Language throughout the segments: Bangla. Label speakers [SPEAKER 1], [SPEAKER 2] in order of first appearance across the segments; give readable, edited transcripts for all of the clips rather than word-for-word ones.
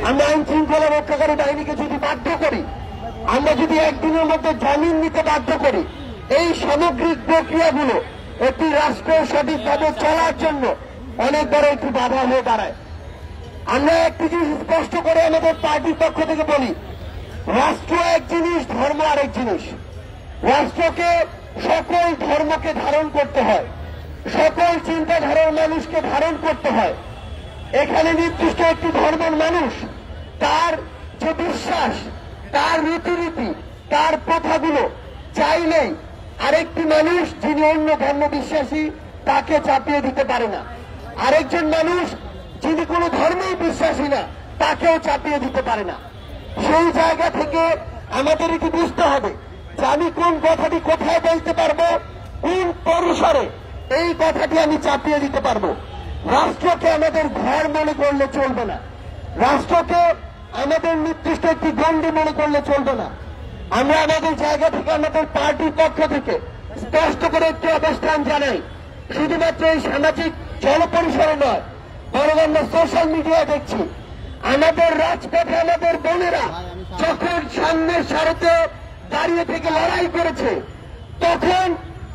[SPEAKER 1] আমরা আইন শৃঙ্খলা রক্ষাকারী বাহিনীকে যদি বাধ্য করি, আমরা যদি একদিনের মধ্যে জামিন নিতে বাধ্য করি, এই সামগ্রিক প্রক্রিয়াগুলো একটি রাষ্ট্র সঠিকভাবে চলার জন্য অনেক বড় একটি বাধা হয়ে দাঁড়ায়। আমরা একটি জিনিস স্পষ্ট করে আমাদের পার্টির পক্ষ থেকে বলি, রাষ্ট্র এক জিনিস, ধর্ম আরেক জিনিস। রাষ্ট্রকে সকল ধর্মকে ধারণ করতে হয়, সকল চিন্তাধারার মানুষকে ধারণ করতে হয়। এখানে নির্দিষ্ট একটি ধর্মের মানুষ, তার যে বিশ্বাস, তার রীতিনীতি, তার প্রথাগুলো চাইলেই আরেকটি মানুষ যিনি অন্য ধর্ম বিশ্বাসী তাকে চাপিয়ে দিতে পারে না। আরেকজন মানুষ যিনি কোনো ধর্মেই বিশ্বাসী না তাকেও চাপিয়ে দিতে পারে না। সেই জায়গা থেকে আমাদের এটি বুঝতে হবে যে আমি কোন কথাটি কোথায় বলতে পারবো, কোন পরিসরে এই কথাটি আমি চাপিয়ে দিতে পারবো। রাষ্ট্রকে আমাদের ঘর মনে করলে চলবে না, রাষ্ট্রকে আমাদের নির্দিষ্ট একটি গণ্ডি মনে করলে চলবে না। আমরা আমাদের জায়গা থেকে, আমাদের পার্টির পক্ষ থেকে স্পষ্ট করে একটি অবস্থান জানাই, শুধুমাত্র এই সামাজিক জনপরিসরে নয়, বরং আমরা সোশ্যাল মিডিয়ায় দেখছি আমাদের রাজপথে আমাদের বোনেরা যখন সামনের সারিতে দাঁড়িয়ে থেকে লড়াই করেছে, তখন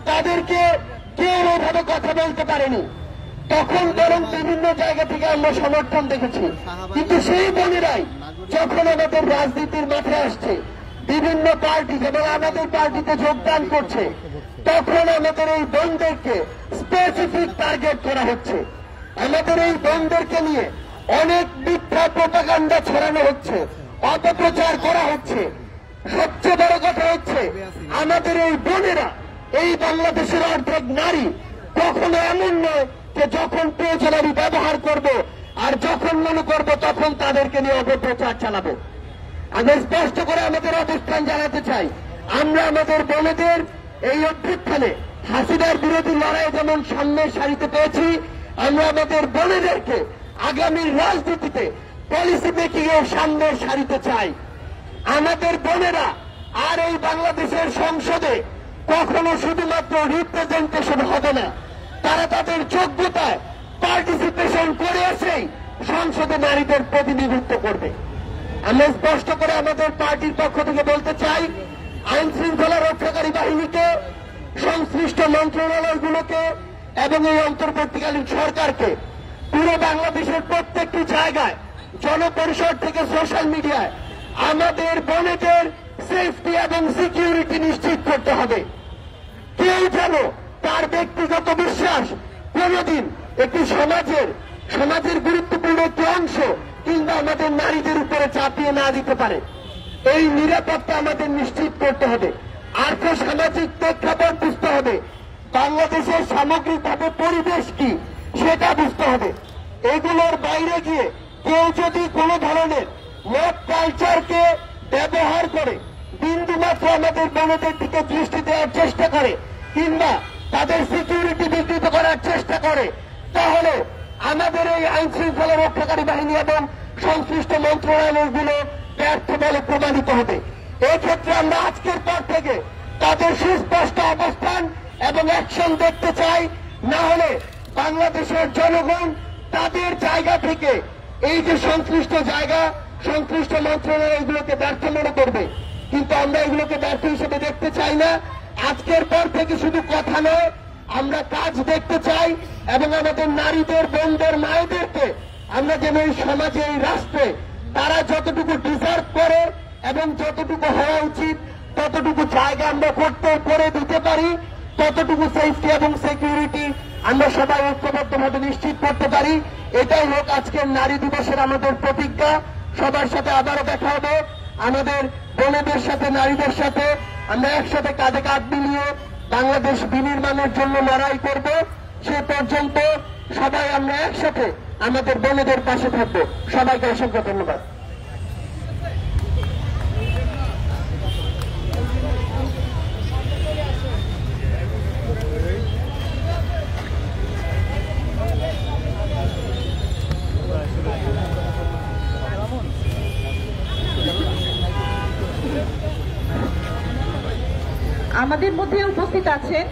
[SPEAKER 1] তাদেরকে কেউ ওইভাবে কথা বলতে পারেনি, তখন বরং বিভিন্ন জায়গা থেকে আমরা সমর্থন দেখেছি। কিন্তু সেই বোনেরাই যখন আমাদের রাজনীতির মাঠে আসছে, বিভিন্ন পার্টি এবং আমাদের পার্টিতে যোগদান করছে, তখন আমাদের এই বোনদেরকে স্পেসিফিক টার্গেট করা হচ্ছে। আমাদের এই বোনদেরকে নিয়ে অনেক মিথ্যা প্রপাগান্ডা ছড়ানো হচ্ছে, অপপ্রচার করা হচ্ছে। সবচেয়ে বড় কথা হচ্ছে, আমাদের এই বোনেরা, এই বাংলাদেশের অর্ধেক নারী, কখনো এমন নয় যে যখন প্রয়োজন আমি ব্যবহার করব, আর যখন মনে করব তখন তাদেরকে নিয়ে অপপ্রচার চালাবো। আমি স্পষ্ট করে আমাদের অবস্থান জানাতে চাই, আমরা আমাদের বোনেদের এই অভ্যুত্থানে হাসিনার বিরোধী লড়াই যেমন সামনের সারিতে পেয়েছি, আমরা আমাদের বোনেদেরকে আগামীর রাজনীতিতে পলিসি মেকিং এর সামনের সারিতে চাই। আমাদের বোনেরা আর এই বাংলাদেশের সংসদে কখনো শুধুমাত্র রিপ্রেজেন্টেশন হবে না, তারা তাদের যোগ্যতায় পার্টিসিপেশন করে এসেই সংসদে নারীদের প্রতিনিধিত্ব করবে। আমরা স্পষ্ট করে আমাদের পার্টির পক্ষ থেকে বলতে চাই, আইন শৃঙ্খলা রক্ষাকারী বাহিনীকে, সংশ্লিষ্ট মন্ত্রণালয়গুলোকে এবং এই অন্তর্বর্তীকালীন সরকারকে পুরো বাংলাদেশের প্রত্যেকটি জায়গায়, জনপরিষদ থেকে সোশ্যাল মিডিয়ায় আমাদের বোনেদের সেফটি এবং সিকিউরিটি নিশ্চিত করতে হবে। কেউ যেন তার ব্যক্তিগত বিশ্বাস কোনদিন একটি সমাজের গুরুত্বপূর্ণ একটি অংশ কিংবা আমাদের নারীদের উপরে চাপিয়ে না দিতে পারে। এই নিরাপত্তা আমাদের নিশ্চিত করতে হবে। আর্থ সামাজিক প্রেক্ষাপট বুঝতে হবে, বাংলাদেশের সামগ্রিকভাবে পরিবেশ কি সেটা বুঝতে হবে। এগুলোর বাইরে গিয়ে কেউ যদি কোনো ধরনের মব কালচারকে ব্যবহার করে বিন্দুমাত্র আমাদের বোনদের দিকে দৃষ্টি দেওয়ার চেষ্টা করে কিংবা তাদের সিকিউরিটি বিকৃত করার চেষ্টা করে, তাহলে আমাদের এই আইন শৃঙ্খলা রক্ষাকারী বাহিনী এবং সংশ্লিষ্ট মন্ত্রণালয়গুলো ব্যর্থ বলে প্রমাণিত হবে। এক্ষেত্রে আমরা আজকের পর থেকে তাদের সুস্পষ্ট অবস্থান এবং অ্যাকশন দেখতে চাই, না হলে বাংলাদেশের জনগণ তাদের জায়গা থেকে এই যে সংশ্লিষ্ট জায়গা, সংশ্লিষ্ট মন্ত্রণালয়গুলোকে ব্যর্থ মনে করবে। কিন্তু আমরা এগুলোকে ব্যর্থ হিসেবে দেখতে চাই না। আজকের পর থেকে শুধু কথা নয়, আমরা কাজ দেখতে চাই এবং আমাদের নারীদের, বোনদের, মায়েদেরকে আমরা যেন এই সমাজে, এই রাষ্ট্রে তারা যতটুকু ডিজার্ভ করে এবং যতটুকু হওয়া উচিত ততটুকু জায়গা আমরা করে দিতে পারি, ততটুকু সেফটি এবং সিকিউরিটি আমরা সবাই ঐক্যবদ্ধভাবে নিশ্চিত করতে পারি। এটাই হোক আজকের নারী দিবসের আমাদের প্রতিজ্ঞা। সবার সাথে আবারও দেখা হবে, আমাদের বোনেদের সাথে, নারীদের সাথে আমরা একসাথে কাঁধে কাঁধ মিলিয়ে বাংলাদেশ বিনির্মাণের জন্য লড়াই করব। সে পর্যন্ত সবাই আমরা একসাথে আমাদের বোনেদের পাশে থাকবো। সবাইকে অসংখ্য ধন্যবাদ।
[SPEAKER 2] আমাদের মধ্যে উপস্থিত আছেন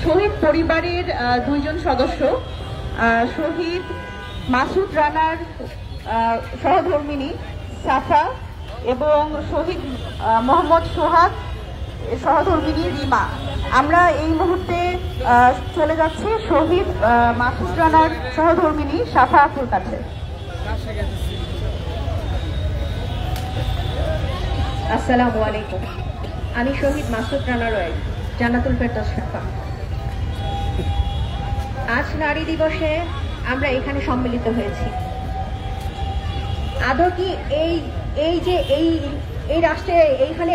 [SPEAKER 2] শহীদ পরিবারের দুইজন সদস্য, শহীদ মাসুদ রানার সহধর্মিণী সাফা এবং শহীদ মোহাম্মদ সোহাগ সহধর্মিণী রিমা। আমরা এই মুহূর্তে চলে যাচ্ছি শহীদ মাসুদ রানার সহধর্মিণী সাফা আপুর কাছে।
[SPEAKER 3] আসসালামু আলাইকুম। আমি শহীদ মাসুদ রানা রয়, জান্নাতুল ফেরদৌস সাফা। আজ নারী দিবসে আমরা এখানে সম্মিলিত হয়েছি। আদৌ কি এই রাষ্ট্রে এইখানে